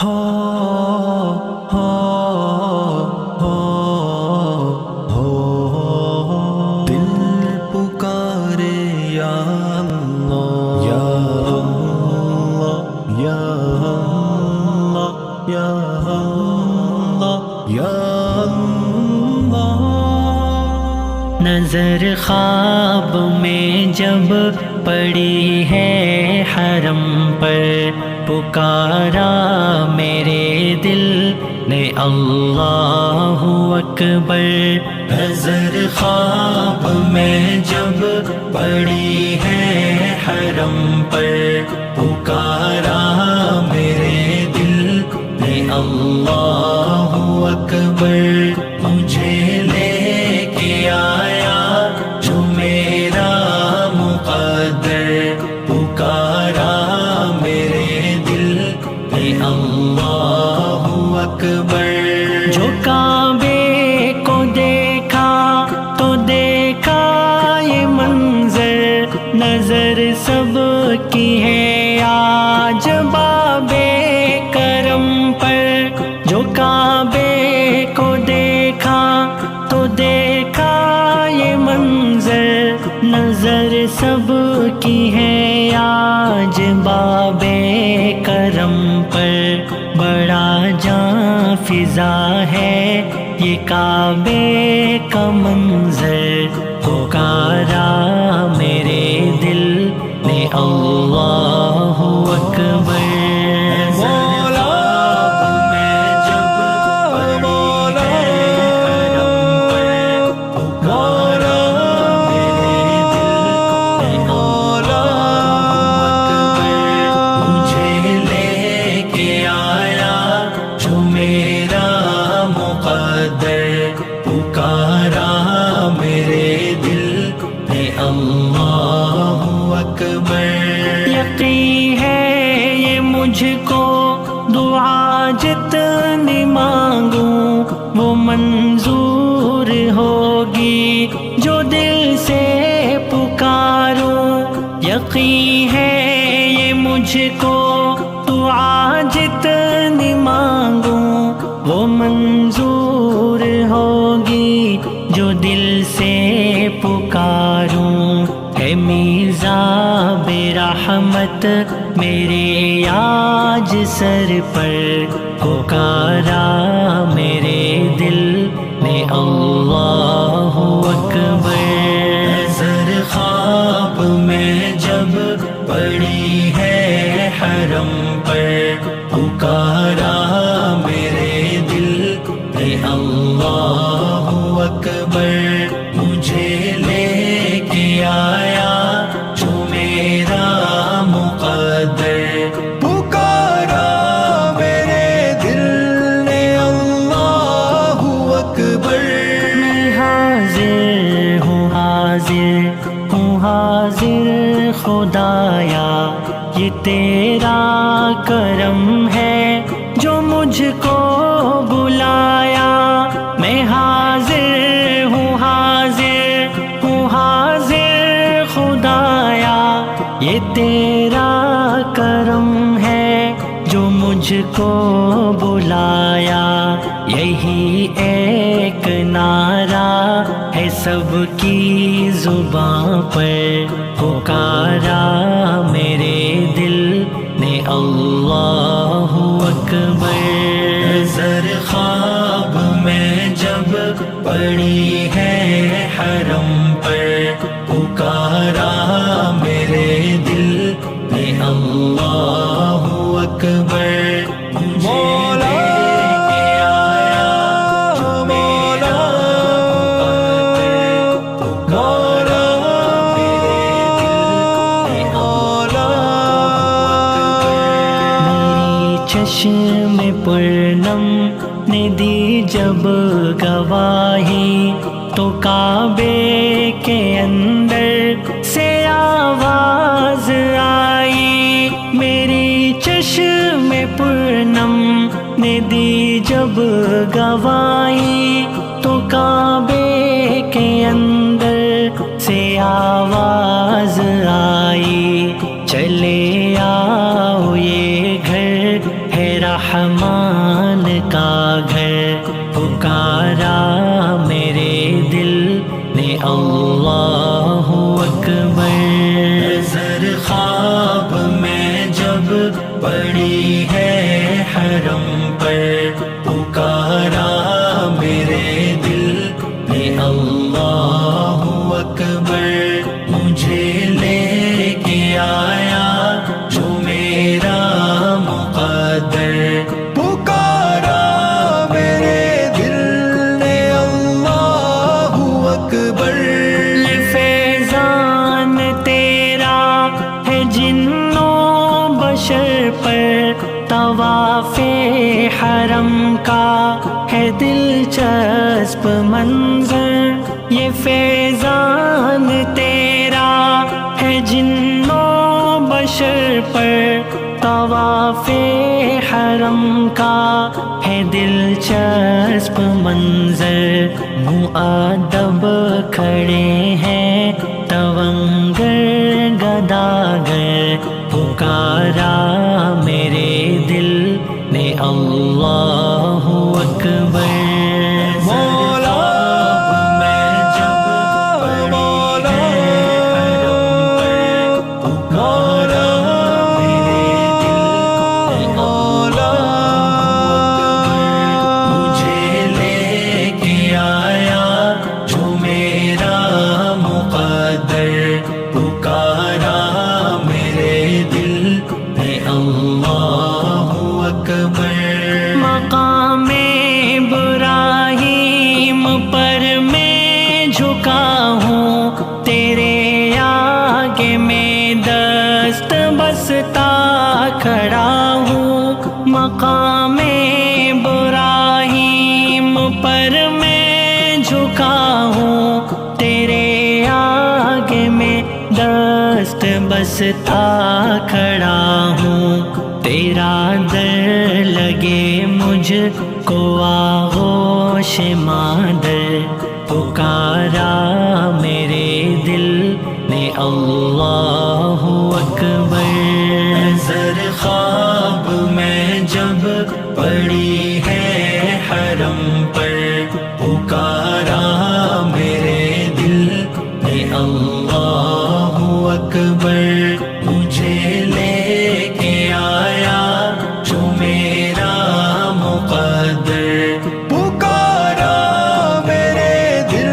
ہو ہو ہو ہو دل پکارے یا اللہ یا اللہ یا اللہ یا اللہ۔ نظر خواب میں جب پڑی ہے حرم پر، پکارا میرے دل نے اللہ اکبر۔ نظر خواب میں جب پڑی ہے حرم پر، پکارا میرے دل نے اللہ اکبر۔ مجھے لے کے آیا جو میرا مقدر، پکارا میرے دل نے اللہ اکبر۔ جو کعبے کو دیکھا تو دیکھا یہ منظر، نظر سب کی ہے آج بابے کرم پر۔ جو کعبے کو دیکھا تو دیکھا یہ منظر، نظر سب کی ہے آج بابے کرم پر۔ بڑا جاں فضا ہے یہ کعبے کا منظر، پکارا میرے دل نے اللہ اکبر۔ پکارا میرے دل نے اللہ اکبر۔ یقین ہے یہ مجھ کو دعا جتنی مانگوں وہ منظور ہوگی جو دل سے پکاروں۔ یقین ہے یہ مجھ کو دعا جتنی مانگوں وہ منظور ہوگی جو دل سے پکاروں۔ اے میزاب رحمت میرے آج سر پر، پکارا میرے دل نے اللہ اکبر۔ نظر خواب میں جب پڑی ہے حرم پر، پکارا میرے دل نے اللہ اکبر۔ مجھے لے کے آیا جو میرا مقدر، پکارا میرے دل نے اللہ اکبر۔ میں حاضر ہوں حاضر ہوں حاضر خدایا، یہ تیرا کرم ہے جو مجھ کو بلایا۔ میں حاضر ہوں حاضر ہوں حاضر خدایا، یہ تیرا کرم ہے جو مجھ کو بلایا۔ یہی ایک نعرہ ہے سب کی زباں پر، پکارا میرے دل نے اللہ اکبر۔ نظر خواب میں جب پڑی ہے حرم پر، پکارا میرے دل نے اللہ اکبر۔ چشم پرنم نے دی جب گواہی تو کعبے کے اندر سے آواز آئی۔ میری چشم پرنم نے دی جب گواہی تو کعبے کے اندر سے آواز آئی۔ چلے آؤ یہ گھر ہے رحمت ارمان کا گھر پکارا میرے دل نے اللہ اکبر۔ نظر خواب میں جب پڑی ہے حرم پر، پکارا میرے دل نے اللہ اکبر۔ مجھے لے کے آیا جو میرا مقدر، پکارا میرے دل نے اللہ اکبر۔ یہ فیضان تیرا ہے جن و بشر پر، طواف حرم کا ہے دلچسپ منظر۔ یہ فیضان تیرا ہے جن و بشر پر، طواف حرم کا ہے دلچسپ منظر۔ مؤدب کھڑے ہیں تونگر گداگر، پکارا میرے دل نے اللہ اکبر۔ مقام ابراہیم پر میں جھکا ہوں، تیرے آگے میں دست بستا کھڑا ہوں۔ مقام ابراہیم پر میں جھکا ہوں، تیرے آگے میں دست بستا کھڑا ہوں۔ تیرا در لگے مجھ کو آغوش مادر، پکارا میرے دل نے اللہ اکبر۔ نظر خواب میں جب پڑی ہے حرم پر، پکارا میرے دل نے اللہ اکبر۔ مجھے لے کے آیا جو میرا مقدر، پکارا میرے دل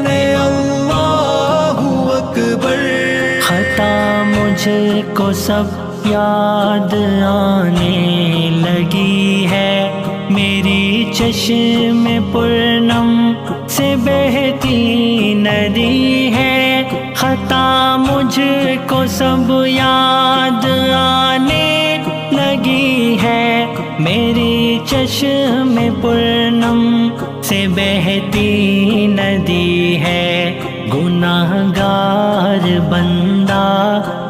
نے اللہ اکبر۔ خطا مجھ کو سب یاد آنے لگی ہے، میری چشم پرنم سے بہتی ندی ہے۔ خطا مجھ کو سب یاد آنے لگی ہے، میری چشم پرنم سے بہتی ندی ہے۔ گناہ گار بندہ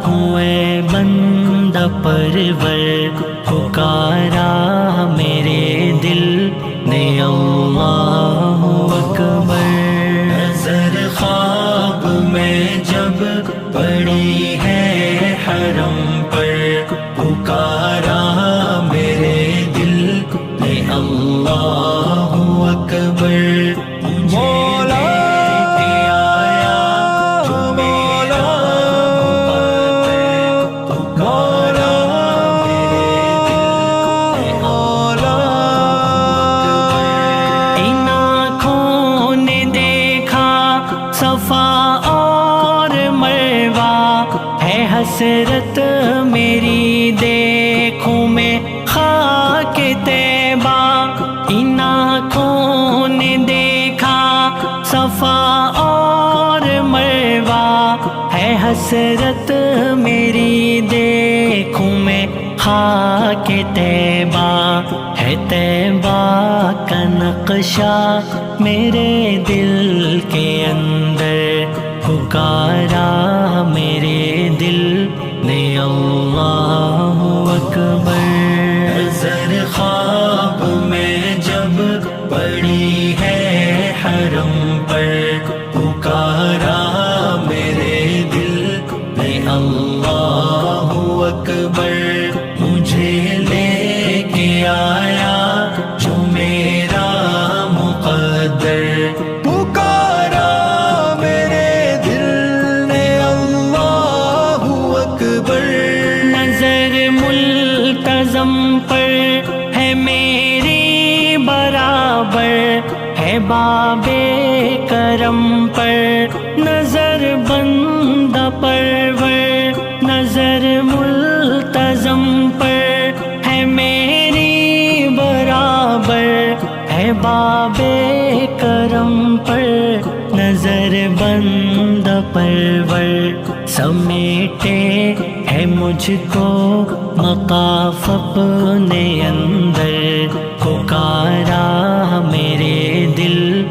ہوئے بندہ پرور، پکارا میرے دل نے اللہ اکبر۔ نظر خواب میں جب پڑی ہے حرم پر، پکارا میرے دل نے اللہ اکبر۔ حسرت میری دیکھوں میں خاک طیبہ، ان آنکھوں نے دیکھا صفا اور مروہ۔ ہے حسرت میری دیکھوں میں خاک طیبہ، ہے طیبہ کا نقشہ میرے دل کے اندر، پکارا میرے دل نے اللہ اکبر۔ نظر خواب میں جب پڑی ہے حرم پر، پکارا میرے دل نے اللہ اکبر۔ مجھے لے کے آیا ملتزم پر ہے میری برابر ہے باب کرم پر نظر بندہ پرور نظر ملتزم پر ہے میری برابر ہے باب کرم پر نظر بندہ پرور سمیٹے ہے مجھ کو مقاف اپنے اندر پکارا میرے دل